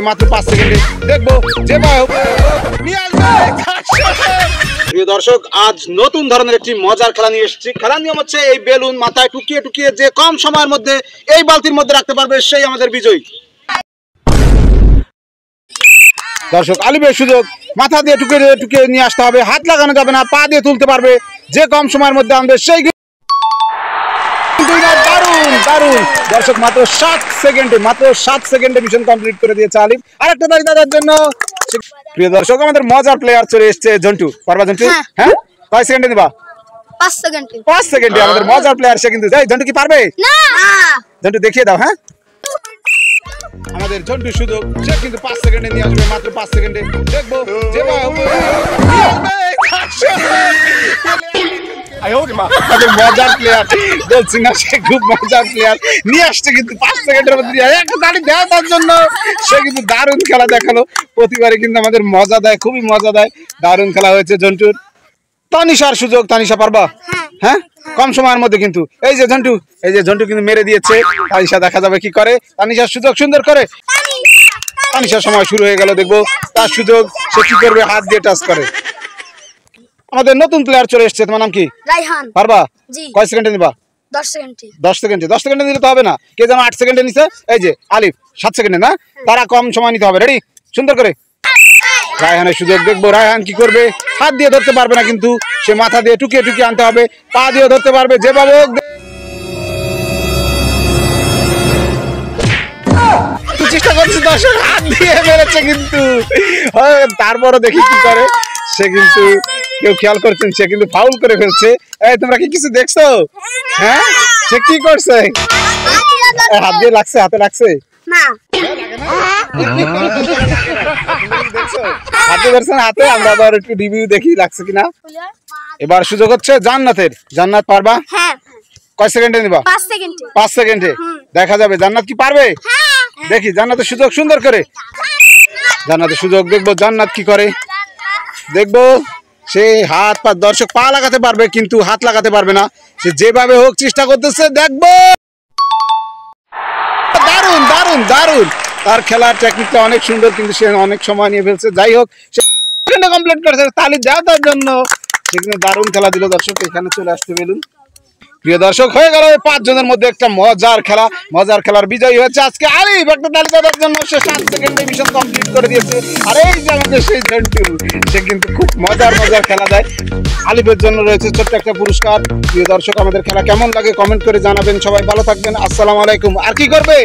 মাত্র 5 সেকেন্ডে দেখবো যে নিয়ে আসবে। প্রিয় দর্শক, আজ নতুন ধরনের একটি মজার খেলা নিয়ে এসেছি। খেলার নিয়ম হচ্ছে এই বেলুন মাথায় টুকিয়ে টুকিয়ে যে কম সময়ের মধ্যে এই বালতির মধ্যে রাখতে পারবে সেই আমাদের বিজয়ী। দর্শক, আলিফের সুযোগ, মাথা দিয়ে টুকিয়ে টুকিয়ে নিয়ে আসতে হবে, হাত লাগানো যাবে না, পা দিয়ে তুলতে পারবে, যে কম সময়ের মধ্যে আনবে সেই। দারুণ দারুণ দর্শক, মাত্র 7 সেকেন্ডে মিশন কমপ্লিট করে দিয়েছে আলিফ। আরেকটা তালি দাদার জন্য। প্রিয় দর্শক, আমাদের মজার প্লেয়ার চলে এসেছে জন্টু। পারবা জন্টু? হ্যাঁ, কয় সেকেন্ডে নিবা? 5 সেকেন্ডে আমাদের মজার প্লেয়ার সে কিন্তু। জন্টু কি পারবে? না, জন্টু দেখিয়ে দাও। হ্যাঁ, আমাদের জন্টু সুযোগ, সে কিন্তু 5 সেকেন্ডে নিয়ে আসবে, মাত্র 5 সেকেন্ডে দেখবো যে মজার প্লেয়ার বলছি না, সে খুব মজার প্লেয়ার নিয়ে আসছে কিন্তু 5 সেকেন্ডের মধ্যে একটা দাঁড়ি দেয় তার জন্য। সে কিন্তু দারুণ খেলা দেখালো, প্রতিবারই কিন্তু আমাদের মজা দেয়, খুবই মজা দেয়। দারুণ খেলা হয়েছে জন্টুর। তানিশার সুযোগ, তানিশা পারবা? হ্যাঁ, কম সময়ের মধ্যে কিন্তু এই যে জন্টু কিন্তু মেরে দিয়েছে। তানিশা দেখা যাবে কি করে। তানিশার সুযোগ সুন্দর করে, তানিশার সময় শুরু হয়ে গেল, দেখবো তার সুযোগ, সে কি করবে, হাত দিয়ে টাচ করে। আমাদের নতুন প্লেয়ার চলে এসেছে, তোমার নাম কি? রাইহান। পারবা? জি। কয় সেকেন্ডে নিবা? 10 সেকেন্ডে নিলে তো হবে না। কে যেন 8 সেকেন্ডে নিছে, এই যে আলিফ 7 সেকেন্ডে না, তারা কম সময় নিতে হবে। রেডি, সুন্দর করে রায়হানের সুযোগ, দেখবো রায়হান কি করবে। হাত দিয়ে ধরতে পারবে না কিন্তু, সে মাথা দিয়ে টুকিয়ে টুকিয়ে আনতে হবে, পা দিয়ে ধরতে পারবে, যেভাবে হোক। চেষ্টা করছে দর্শক, হাত দিয়ে মেরেছে কিন্তু। তারপরও দেখি কি করে। সে কিন্তু, কেউ খেয়াল করছেন, সে কিন্তু ফাউল করে ফেলছে। এই তোমরা কি কিছু দেখছো? হ্যাঁ, সে কি করছে? হাত দিয়ে লাগছে, হাতে লাগছে না, হাতে ধরছেন হাতে। আমরা আবার একটু রিভিউ দেখি লাগছে কিনা। এবার সুযোগ হচ্ছে জান্নাতের। জান্নাত পারবা? হ্যাঁ। কয় সেকেন্ডে নিবা? 5 সেকেন্ডে দেখা যাবে জান্নাত কি পারবে। দেখি জান্নাতের সুযোগ, সুন্দর করে জান্নাতের সুযোগ, দেখবো জান্নাত কি করে। দেখবো সে হাত পা, দর্শক পা লাগাতে পারবে কিন্তু হাত লাগাতে পারবে না। সে যেভাবে হোক চেষ্টা করতেছে, দেখবো। দারুণ দারুণ দারুণ, তার খেলার টেকনিকটা অনেক সুন্দর, কিন্তু সে অনেক সময় নিয়ে ফেলছে। যাই হোক, সে কমপ্লিট করেছে, তালি দেওয়া তার জন্য। সে কিন্তু দারুণ খেলা দিল। দর্শক, এখানে চলে আসতে বেলুন। প্রিয় দর্শক, হয়ে গেল 5 জনের মধ্যে একটা মজার খেলা। মজার খেলার বিজয়ী হয়েছে আজকে আলিফ। একটা তালি দেওয়ার জন্য, সে 7 সেকেন্ডে মিশন কমপ্লিট করে দিয়েছে। আর এই যে আমাদের সেই জন্টু, সে কিন্তু খুব মজার খেলা দেয়। আলিফের জন্য রয়েছে ছোট্ট একটা পুরস্কার। প্রিয় দর্শক, আমাদের খেলা কেমন লাগে কমেন্ট করে জানাবেন। সবাই ভালো থাকবেন, আসসালামু আলাইকুম। আর কি করবে?